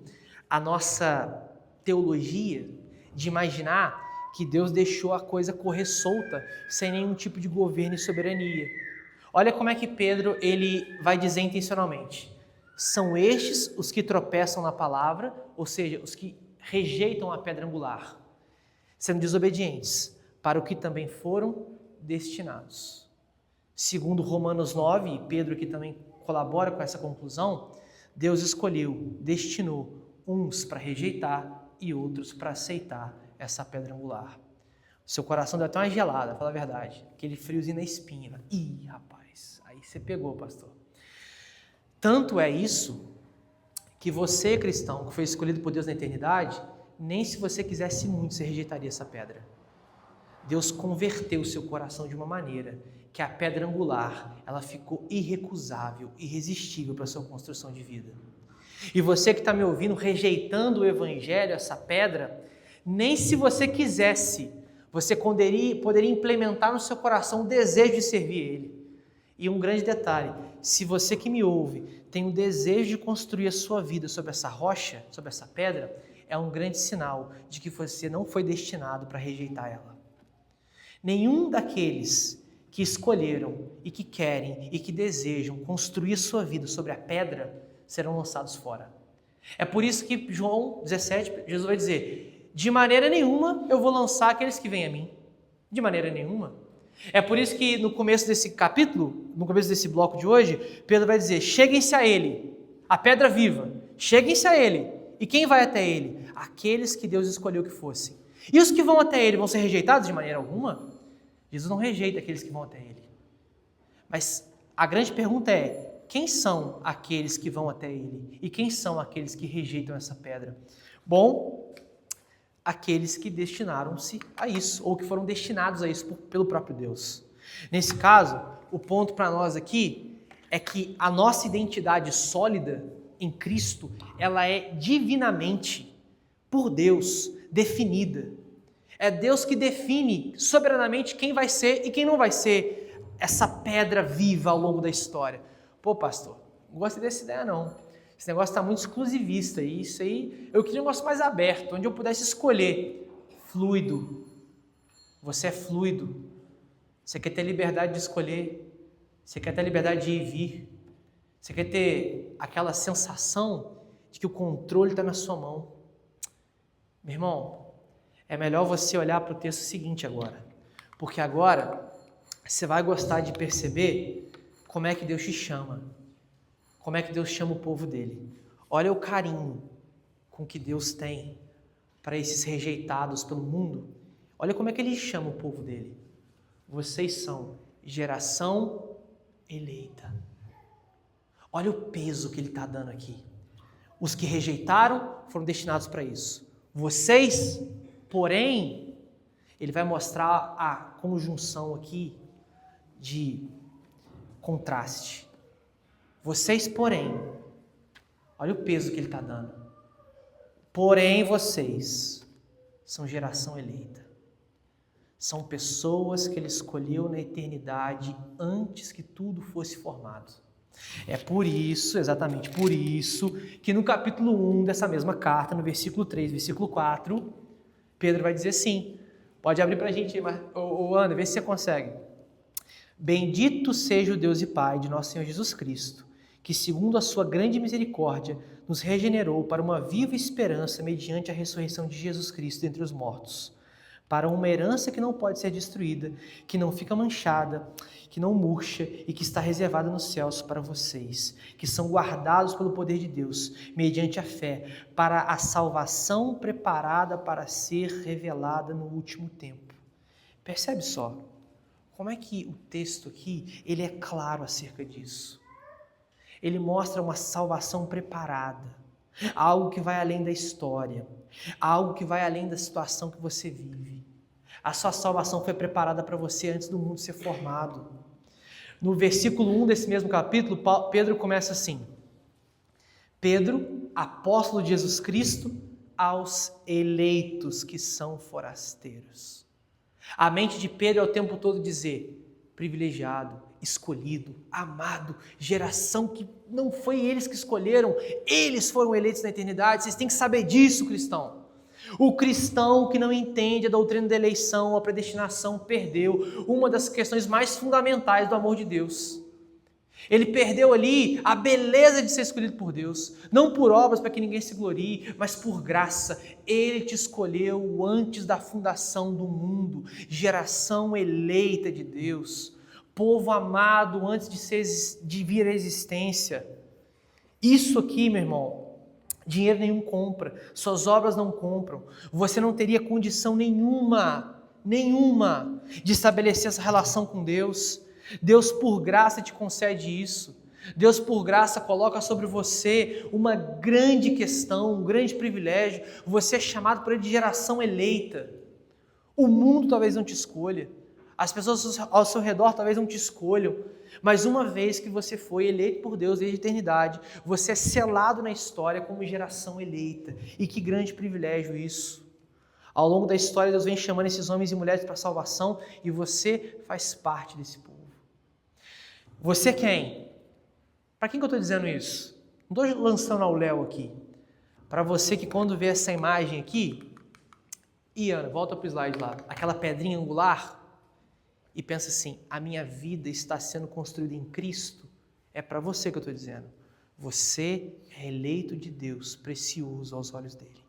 Speaker 1: a nossa teologia de imaginar que Deus deixou a coisa correr solta, sem nenhum tipo de governo e soberania. Olha como é que Pedro ele vai dizer intencionalmente. São estes os que tropeçam na palavra, ou seja, os que rejeitam a pedra angular, sendo desobedientes, para o que também foram destinados. Segundo Romanos 9, e Pedro que também colabora com essa conclusão, Deus escolheu, destinou uns para rejeitar e outros para aceitar essa pedra angular. Seu coração deu até uma gelada, fala a verdade. Aquele friozinho na espinha. Ih, rapaz, aí você pegou, pastor. Tanto é isso que você, cristão, que foi escolhido por Deus na eternidade, nem se você quisesse muito, você rejeitaria essa pedra. Deus converteu o seu coração de uma maneira que a pedra angular, ela ficou irrecusável, irresistível para a sua construção de vida. E você que está me ouvindo, rejeitando o evangelho, essa pedra, nem se você quisesse, você poderia implementar no seu coração o desejo de servir Ele. E um grande detalhe, se você que me ouve tem o desejo de construir a sua vida sobre essa rocha, sobre essa pedra, é um grande sinal de que você não foi destinado para rejeitar ela. Nenhum daqueles que escolheram e que querem e que desejam construir a sua vida sobre a pedra serão lançados fora. É por isso que João 17, Jesus vai dizer, de maneira nenhuma eu vou lançar aqueles que vêm a mim. De maneira nenhuma. É por isso que no começo desse capítulo, no começo desse bloco de hoje, Pedro vai dizer, cheguem-se a ele, a pedra viva, cheguem-se a ele. E quem vai até ele? Aqueles que Deus escolheu que fossem. E os que vão até ele vão ser rejeitados de maneira alguma? Jesus não rejeita aqueles que vão até ele. Mas a grande pergunta é, quem são aqueles que vão até ele? E quem são aqueles que rejeitam essa pedra? Bom, aqueles que destinaram-se a isso, ou que foram destinados a isso pelo próprio Deus. Nesse caso, o ponto para nós aqui é que a nossa identidade sólida em Cristo, ela é divinamente, por Deus, definida. É Deus que define soberanamente quem vai ser e quem não vai ser essa pedra viva ao longo da história. Pô, pastor, não gostei dessa ideia não. Esse negócio está muito exclusivista. E isso aí, eu queria um negócio mais aberto, onde eu pudesse escolher. Fluido. Você é fluido. Você quer ter liberdade de escolher. Você quer ter liberdade de ir e vir. Você quer ter aquela sensação de que o controle está na sua mão. Meu irmão, é melhor você olhar para o texto seguinte agora, porque agora você vai gostar de perceber como é que Deus te chama, como é que Deus chama o povo dele. Olha o carinho com que Deus tem para esses rejeitados pelo mundo. Olha como é que ele chama o povo dele. Vocês são geração eleita. Olha o peso que ele está dando aqui. Os que rejeitaram foram destinados para isso. Vocês, porém, ele vai mostrar a conjunção aqui de contraste. Vocês, porém, olha o peso que ele está dando. Porém, vocês são geração eleita. São pessoas que ele escolheu na eternidade antes que tudo fosse formado. É por isso, exatamente por isso, que no capítulo 1 dessa mesma carta, no versículo 3, versículo 4, Pedro vai dizer assim, pode abrir para a gente, Ana, vê se você consegue. Bendito seja o Deus e Pai de nosso Senhor Jesus Cristo, que segundo a sua grande misericórdia, nos regenerou para uma viva esperança mediante a ressurreição de Jesus Cristo dentre os mortos, para uma herança que não pode ser destruída, que não fica manchada, que não murcha e que está reservada nos céus para vocês, que são guardados pelo poder de Deus, mediante a fé, para a salvação preparada para ser revelada no último tempo. Percebe só como é que o texto aqui ele é claro acerca disso. Ele mostra uma salvação preparada, algo que vai além da história, algo que vai além da situação que você vive. A sua salvação foi preparada para você antes do mundo ser formado. No versículo 1 desse mesmo capítulo, Pedro começa assim: Pedro, apóstolo de Jesus Cristo, aos eleitos que são forasteiros. A mente de Pedro é o tempo todo dizer: privilegiado, escolhido, amado, geração que não foi eles que escolheram, eles foram eleitos na eternidade. Vocês têm que saber disso, cristão. O cristão que não entende a doutrina da eleição, a predestinação, perdeu uma das questões mais fundamentais do amor de Deus. Ele perdeu ali a beleza de ser escolhido por Deus, não por obras para que ninguém se glorie, mas por graça. Ele te escolheu antes da fundação do mundo, geração eleita de Deus, povo amado antes de vir à existência. Isso aqui, meu irmão, dinheiro nenhum compra, suas obras não compram. Você não teria condição nenhuma de estabelecer essa relação com Deus. Deus por graça te concede isso. Deus por graça coloca sobre você uma grande questão, um grande privilégio. Você é chamado por Ele de geração eleita. O mundo talvez não te escolha. As pessoas ao seu redor talvez não te escolham. Mas uma vez que você foi eleito por Deus desde a eternidade, você é selado na história como geração eleita. E que grande privilégio isso. Ao longo da história, Deus vem chamando esses homens e mulheres para a salvação e você faz parte desse povo. Você quem? Para quem que eu estou dizendo isso? Não estou lançando ao léu aqui. Para você que quando vê essa imagem aqui, Ana, volta para o slide lá, aquela pedrinha angular, e pensa assim, a minha vida está sendo construída em Cristo, é para você que eu estou dizendo. Você é eleito de Deus, precioso aos olhos dele.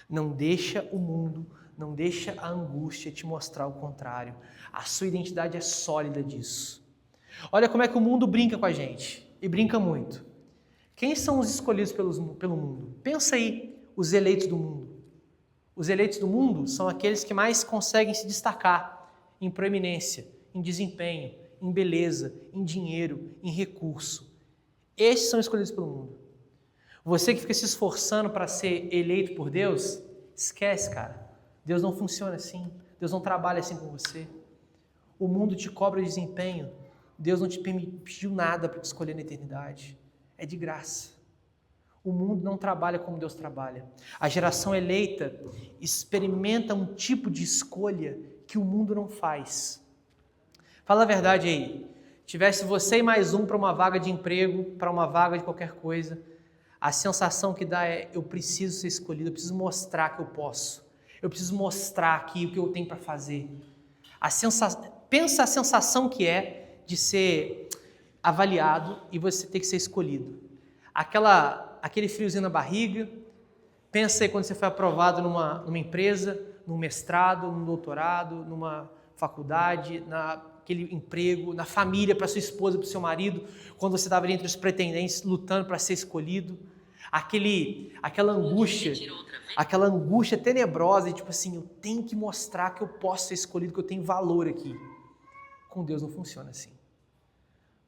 Speaker 1: Não deixa o mundo, não deixa a angústia te mostrar o contrário. A sua identidade é sólida disso. Olha como é que o mundo brinca com a gente, e brinca muito. Quem são os escolhidos pelo mundo? Pensa aí, os eleitos do mundo. Os eleitos do mundo são aqueles que mais conseguem se destacar em proeminência, em desempenho, em beleza, em dinheiro, em recurso. Estes são escolhidos pelo mundo. Você que fica se esforçando para ser eleito por Deus, esquece, cara. Deus não funciona assim. Deus não trabalha assim com você. O mundo te cobra desempenho. Deus não te pediu nada para te escolher na eternidade. É de graça. O mundo não trabalha como Deus trabalha. A geração eleita experimenta um tipo de escolha que o mundo não faz. Fala a verdade aí. Tivesse você e mais um para uma vaga de emprego, para uma vaga de qualquer coisa, a sensação que dá é: eu preciso ser escolhido, eu preciso mostrar que eu posso. Eu preciso mostrar aqui o que eu tenho para fazer. Pensa a sensação que é de ser avaliado e você ter que ser escolhido. Aquela aquele friozinho na barriga. Pensa aí quando você foi aprovado numa empresa, num mestrado, num doutorado, numa faculdade, naquele emprego, na família, para sua esposa, para o seu marido, quando você estava ali entre os pretendentes, lutando para ser escolhido. Aquela angústia tenebrosa, de tipo assim, eu tenho que mostrar que eu posso ser escolhido, que eu tenho valor aqui. Com Deus não funciona assim.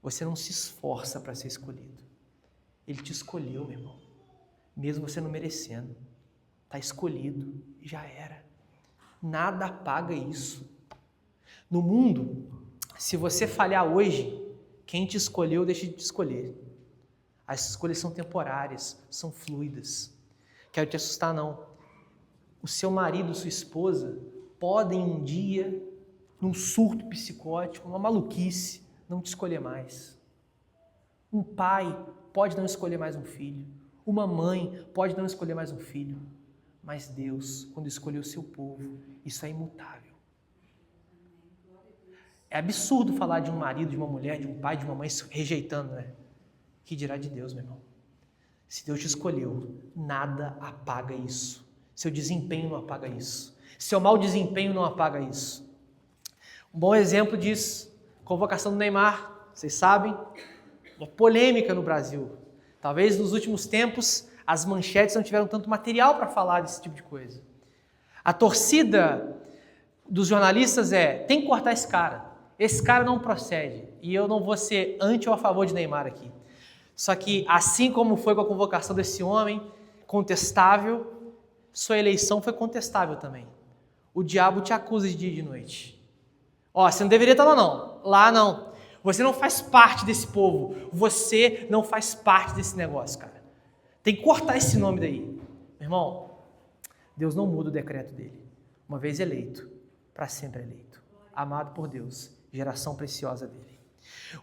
Speaker 1: Você não se esforça para ser escolhido. Ele te escolheu, meu irmão. Mesmo você não merecendo. Está escolhido e já era. Nada apaga isso. No mundo, se você falhar hoje, quem te escolheu deixa de te escolher. As escolhas são temporárias, são fluidas. Quero te assustar, não. O seu marido, sua esposa, podem um dia, num surto psicótico, numa maluquice, não te escolher mais. Um pai pode não escolher mais um filho. Uma mãe pode não escolher mais um filho. Mas Deus, quando escolheu o seu povo, isso é imutável. É absurdo falar de um marido, de uma mulher, de um pai, de uma mãe rejeitando, né? Que dirá de Deus, meu irmão? Se Deus te escolheu, nada apaga isso. Seu desempenho não apaga isso. Seu mau desempenho não apaga isso. Um bom exemplo disso, convocação do Neymar. Vocês sabem, uma polêmica no Brasil. Talvez nos últimos tempos as manchetes não tiveram tanto material para falar desse tipo de coisa. A torcida dos jornalistas tem que cortar esse cara. Esse cara não procede. E eu não vou ser anti ou a favor de Neymar aqui. Só que assim como foi com a convocação desse homem, contestável, sua eleição foi contestável também. O diabo te acusa de dia e de noite. Você não deveria estar lá não. Lá não. Você não faz parte desse povo. Você não faz parte desse negócio, cara. Tem que cortar esse nome daí. Meu irmão, Deus não muda o decreto dele. Uma vez eleito, para sempre eleito. Amado por Deus, geração preciosa dele.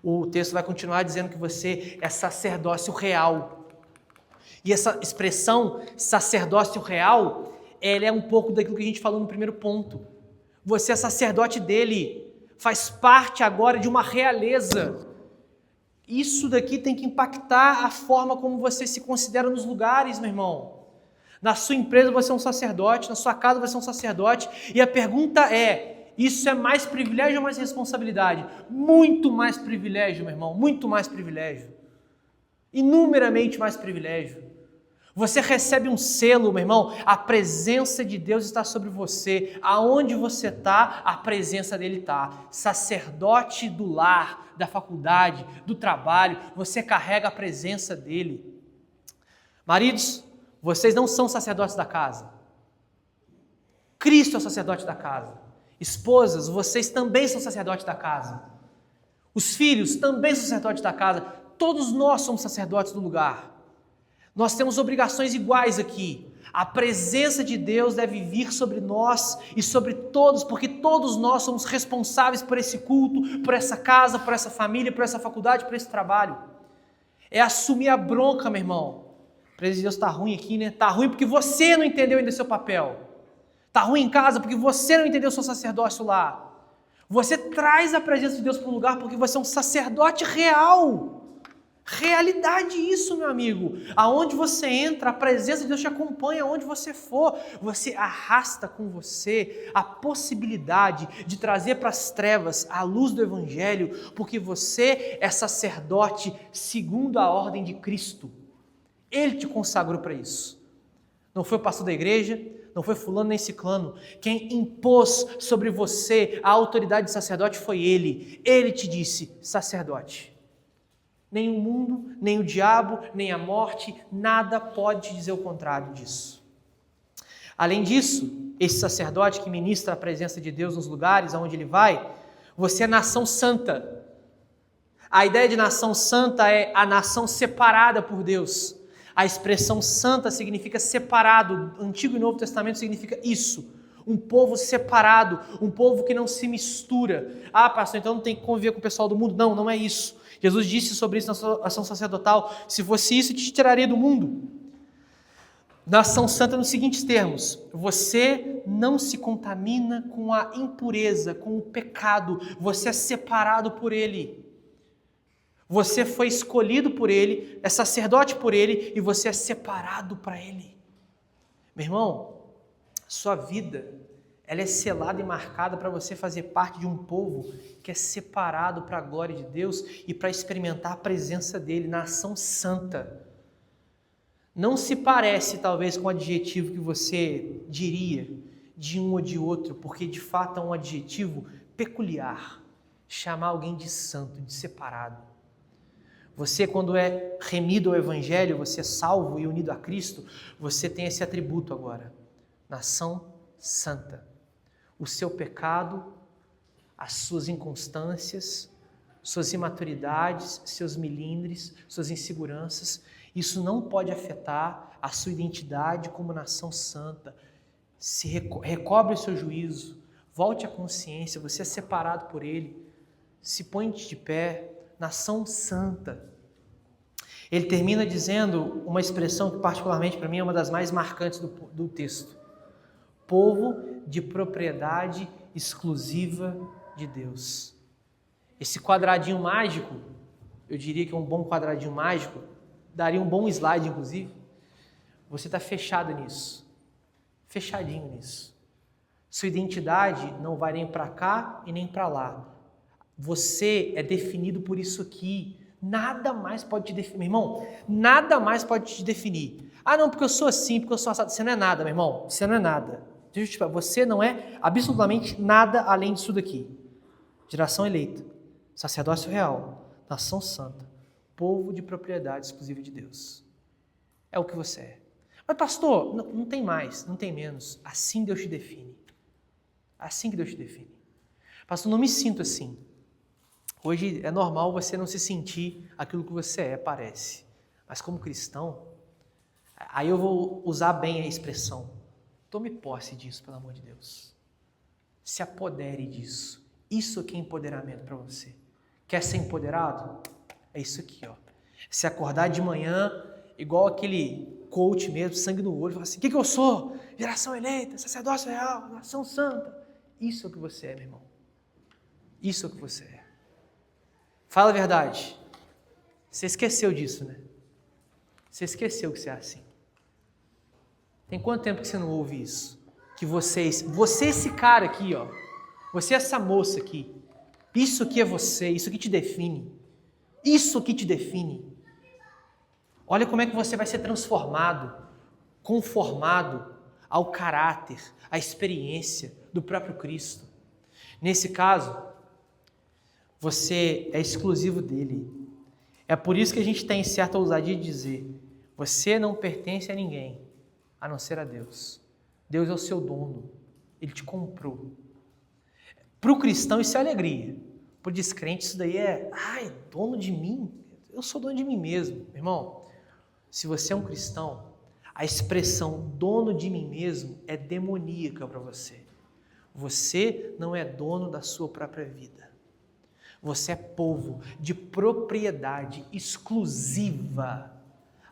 Speaker 1: O texto vai continuar dizendo que você é sacerdócio real. E essa expressão, sacerdócio real, ela é um pouco daquilo que a gente falou no primeiro ponto. Você é sacerdote dele, faz parte agora de uma realeza. Isso daqui tem que impactar a forma como você se considera nos lugares, meu irmão. Na sua empresa você é um sacerdote, na sua casa você é um sacerdote. E a pergunta isso é mais privilégio ou mais responsabilidade? Muito mais privilégio, meu irmão, muito mais privilégio. Inumeramente mais privilégio. Você recebe um selo, meu irmão, a presença de Deus está sobre você. Aonde você está, a presença dele está. Sacerdote do lar, da faculdade, do trabalho, você carrega a presença dele. Maridos, vocês não são sacerdotes da casa. Cristo é o sacerdote da casa. Esposas, vocês também são sacerdotes da casa. Os filhos também são sacerdotes da casa. Todos nós somos sacerdotes do lugar. Nós temos obrigações iguais aqui. A presença de Deus deve vir sobre nós e sobre todos, porque todos nós somos responsáveis por esse culto, por essa casa, por essa família, por essa faculdade, por esse trabalho. É assumir a bronca, meu irmão. A presença de Deus está ruim aqui, né? Está ruim porque você não entendeu ainda seu papel. Está ruim em casa porque você não entendeu seu sacerdócio lá. Você traz a presença de Deus para o lugar porque você é um sacerdote real. Realidade isso, meu amigo. Aonde você entra, a presença de Deus te acompanha aonde você for. Você arrasta com você a possibilidade de trazer para as trevas a luz do Evangelho, porque você é sacerdote segundo a ordem de Cristo. Ele te consagrou para isso. Não foi o pastor da igreja, não foi fulano nem ciclano. Quem impôs sobre você a autoridade de sacerdote foi ele. Ele te disse, sacerdote. Nem o mundo, nem o diabo, nem a morte, nada pode te dizer o contrário disso. Além disso, esse sacerdote que ministra a presença de Deus nos lugares aonde ele vai, você é nação santa. A ideia de nação santa é a nação separada por Deus. A expressão santa significa separado. Antigo e Novo Testamento significa isso. Um povo separado, um povo que não se mistura. Pastor, então não tem que conviver com o pessoal do mundo. Não, não é isso. Jesus disse sobre isso na sua ação sacerdotal, se fosse isso, te tiraria do mundo. Nação santa nos seguintes termos, você não se contamina com a impureza, com o pecado, você é separado por ele. Você foi escolhido por Ele, é sacerdote por Ele e você é separado para Ele. Meu irmão, sua vida, ela é selada e marcada para você fazer parte de um povo que é separado para a glória de Deus e para experimentar a presença dEle na ação santa. Não se parece, talvez, com o adjetivo que você diria de um ou de outro, porque de fato é um adjetivo peculiar, chamar alguém de santo, de separado. Você, quando é remido ao Evangelho, você é salvo e unido a Cristo, você tem esse atributo agora, nação santa. O seu pecado, as suas inconstâncias, suas imaturidades, seus milindres, suas inseguranças, isso não pode afetar a sua identidade como nação santa. Se recobre o seu juízo, volte à consciência, você é separado por Ele, se põe de pé, nação santa. Ele termina dizendo uma expressão que particularmente para mim é uma das mais marcantes do texto. Povo de propriedade exclusiva de Deus. Esse quadradinho mágico, eu diria que é um bom quadradinho mágico, daria um bom slide inclusive. Você está fechado nisso, fechadinho nisso. Sua identidade não vai nem para cá e nem para lá. Você é definido por isso aqui. Nada mais pode te definir. Meu irmão, nada mais pode te definir. Ah, não, porque eu sou assim, porque eu sou assado. Você não é nada, meu irmão. Você não é nada. Você não é absolutamente nada além disso daqui. Geração eleita, sacerdócio real, nação santa, povo de propriedade exclusiva de Deus. É o que você é. Mas pastor, não tem mais, não tem menos. Assim Deus te define. Assim que Deus te define. Pastor, não me sinto assim. Hoje é normal você não se sentir aquilo que você é, parece. Mas como cristão, aí eu vou usar bem a expressão. Tome posse disso, pelo amor de Deus. Se apodere disso. Isso aqui é empoderamento para você. Quer ser empoderado? É isso aqui, ó. Se acordar de manhã, igual aquele coach mesmo, sangue no olho, falar assim, o que eu sou? Geração eleita, sacerdócio real, nação santa. Isso é o que você é, meu irmão. Isso é o que você é. Fala a verdade. Você esqueceu disso, né? Você esqueceu que você é assim. Tem quanto tempo que você não ouve isso? Que você esse cara aqui, ó. Você essa moça aqui. Isso aqui é você, isso aqui te define. Isso aqui te define. Olha como é que você vai ser transformado, conformado ao caráter, à experiência do próprio Cristo. Nesse caso, você é exclusivo dele. É por isso que a gente tem certa ousadia de dizer, você não pertence a ninguém, a não ser a Deus. Deus é o seu dono, Ele te comprou. Para o cristão isso é alegria, para o descrente isso daí é, dono de mim? Eu sou dono de mim mesmo. Meu irmão, se você é um cristão, a expressão dono de mim mesmo é demoníaca para você. Você não é dono da sua própria vida. Você é povo de propriedade exclusiva.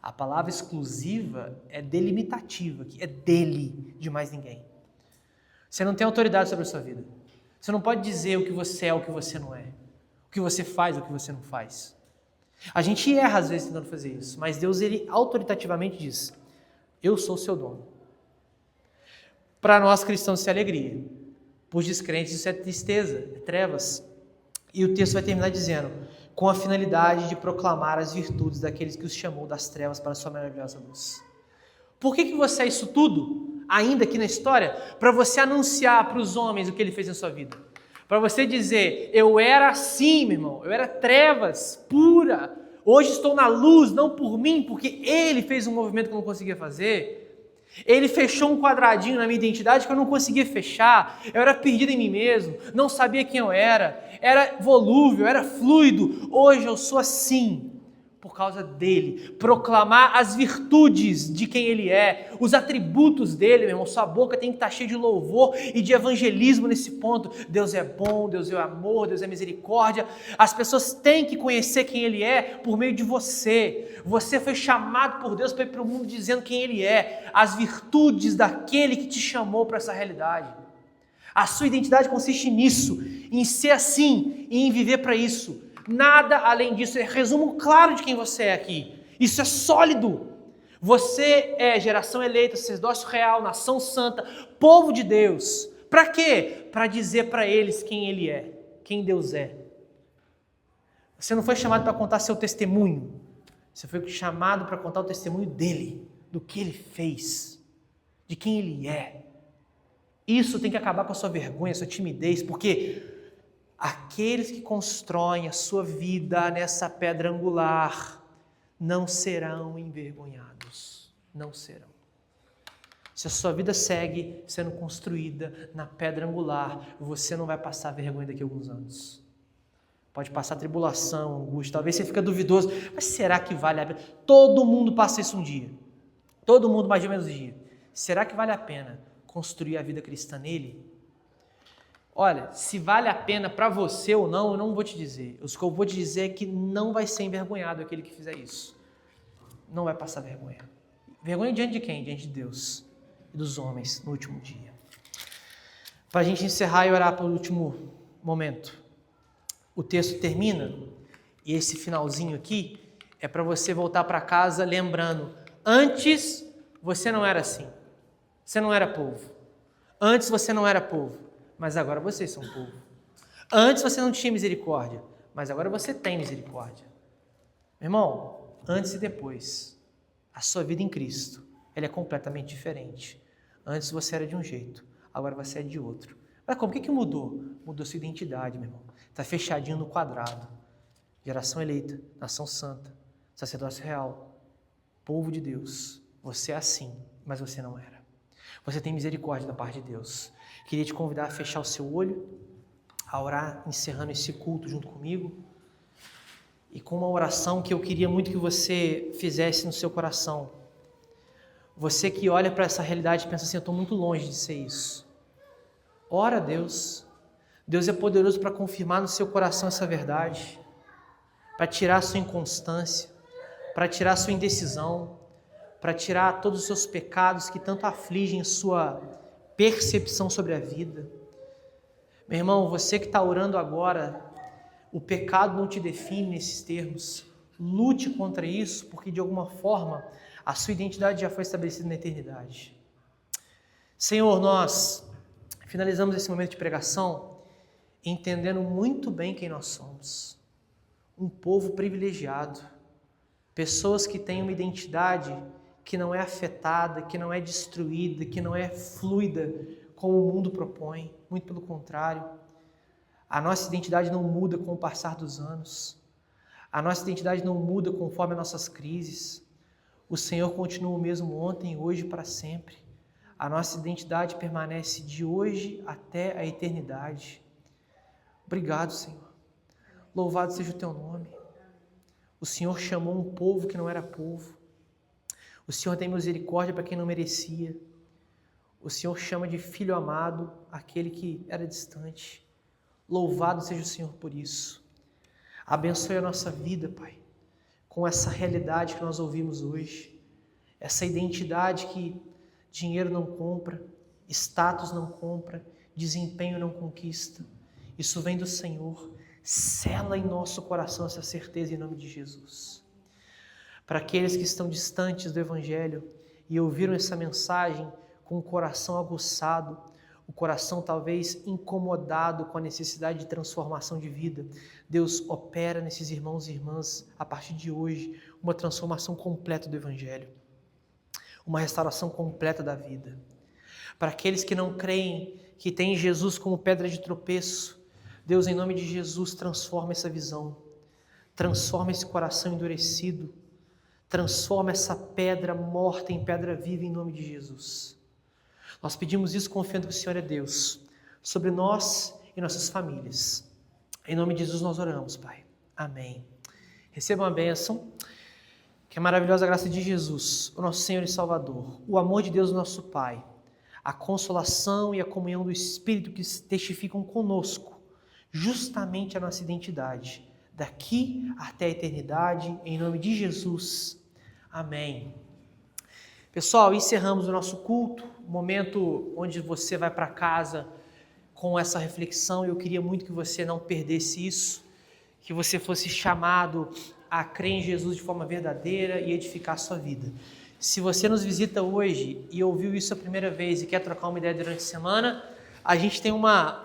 Speaker 1: A palavra exclusiva é delimitativa, que é dele, de mais ninguém. Você não tem autoridade sobre a sua vida. Você não pode dizer o que você é, o que você não é. O que você faz, o que você não faz. A gente erra às vezes tentando fazer isso, mas Deus, ele autoritativamente diz, eu sou o seu dono. Para nós cristãos isso é alegria. Para os descrentes isso é tristeza, é trevas. E o texto vai terminar dizendo, com a finalidade de proclamar as virtudes daqueles que os chamou das trevas para a sua maravilhosa luz. Por que você é isso tudo, ainda aqui na história? Para você anunciar para os homens o que ele fez na sua vida. Para você dizer, eu era assim, meu irmão, eu era trevas, pura. Hoje estou na luz, não por mim, porque ele fez um movimento que eu não conseguia fazer. Ele fechou um quadradinho na minha identidade que eu não conseguia fechar. Eu era perdido em mim mesmo, não sabia quem eu era volúvel, era fluido. Hoje eu sou assim, por causa dele. Proclamar as virtudes de quem ele é, os atributos dele, meu irmão. Sua boca tem que estar cheia de louvor e de evangelismo nesse ponto. Deus é bom, Deus é amor, Deus é misericórdia. As pessoas têm que conhecer quem ele é por meio de você. Você foi chamado por Deus para ir para o mundo dizendo quem ele é, as virtudes daquele que te chamou para essa realidade. A sua identidade consiste nisso, em ser assim e em viver para isso. Nada além disso. É resumo claro de quem você é aqui. Isso é sólido. Você é geração eleita, sacerdócio real, nação santa, povo de Deus. Para quê? Para dizer para eles quem Ele é, quem Deus é. Você não foi chamado para contar seu testemunho. Você foi chamado para contar o testemunho dele, do que ele fez, de quem ele é. Isso tem que acabar com a sua vergonha, a sua timidez, porque aqueles que constroem a sua vida nessa pedra angular não serão envergonhados. Não serão. Se a sua vida segue sendo construída na pedra angular, você não vai passar vergonha daqui a alguns anos. Pode passar tribulação, angústia, talvez você fique duvidoso, mas será que vale a pena? Todo mundo passa isso um dia. Todo mundo mais ou menos um dia. Será que vale a pena construir a vida cristã nele? Olha, se vale a pena para você ou não, eu não vou te dizer. O que eu vou te dizer é que não vai ser envergonhado aquele que fizer isso. Não vai passar vergonha. Vergonha diante de quem? Diante de Deus e dos homens no último dia. Para a gente encerrar e orar pelo último momento. O texto termina, e esse finalzinho aqui é para você voltar para casa lembrando, antes você não era assim, você não era povo. Antes você não era povo, mas agora vocês são povo. Antes você não tinha misericórdia, mas agora você tem misericórdia. Meu irmão, antes e depois, a sua vida em Cristo, ela é completamente diferente. Antes você era de um jeito, agora você é de outro. Mas como? O que mudou? Mudou sua identidade, meu irmão. Está fechadinho no quadrado. Geração eleita, nação santa, sacerdócio real, povo de Deus. Você é assim, mas você não era. Você tem misericórdia da parte de Deus. Queria te convidar a fechar o seu olho, a orar, encerrando esse culto junto comigo. E com uma oração que eu queria muito que você fizesse no seu coração. Você que olha para essa realidade e pensa assim, eu estou muito longe de ser isso. Ora a Deus. Deus é poderoso para confirmar no seu coração essa verdade, para tirar a sua inconstância, para tirar a sua indecisão, para tirar todos os seus pecados que tanto afligem sua percepção sobre a vida. Meu irmão, você que está orando agora, o pecado não te define nesses termos. Lute contra isso, porque de alguma forma a sua identidade já foi estabelecida na eternidade. Senhor, nós finalizamos esse momento de pregação entendendo muito bem quem nós somos. Um povo privilegiado, pessoas que têm uma identidade que não é afetada, que não é destruída, que não é fluida como o mundo propõe, muito pelo contrário. A nossa identidade não muda com o passar dos anos, a nossa identidade não muda conforme as nossas crises. O Senhor continua o mesmo ontem, hoje e para sempre. A nossa identidade permanece de hoje até a eternidade. Obrigado, Senhor. Louvado seja o teu nome. O Senhor chamou um povo que não era povo. O Senhor tem misericórdia para quem não merecia. O Senhor chama de filho amado aquele que era distante. Louvado seja o Senhor por isso. Abençoe a nossa vida, Pai, com essa realidade que nós ouvimos hoje. Essa identidade que dinheiro não compra, status não compra, desempenho não conquista. Isso vem do Senhor. Sela em nosso coração essa certeza em nome de Jesus. Para aqueles que estão distantes do Evangelho e ouviram essa mensagem com o coração aguçado, o coração talvez incomodado com a necessidade de transformação de vida, Deus opera nesses irmãos e irmãs, a partir de hoje, uma transformação completa do Evangelho, uma restauração completa da vida. Para aqueles que não creem, que têm Jesus como pedra de tropeço, Deus, em nome de Jesus, transforma essa visão, transforma esse coração endurecido, transforma essa pedra morta em pedra viva em nome de Jesus. Nós pedimos isso confiando que o Senhor é Deus, sobre nós e nossas famílias. Em nome de Jesus nós oramos, Pai. Amém. Recebam a bênção, que a maravilhosa graça de Jesus, o nosso Senhor e Salvador, o amor de Deus, nosso Pai, a consolação e a comunhão do Espírito que testificam conosco, justamente a nossa identidade, daqui até a eternidade, em nome de Jesus. Amém. Pessoal, encerramos o nosso culto, momento onde você vai para casa com essa reflexão. Eu queria muito que você não perdesse isso, que você fosse chamado a crer em Jesus de forma verdadeira e edificar a sua vida. Se você nos visita hoje e ouviu isso a primeira vez e quer trocar uma ideia durante a semana, a gente tem uma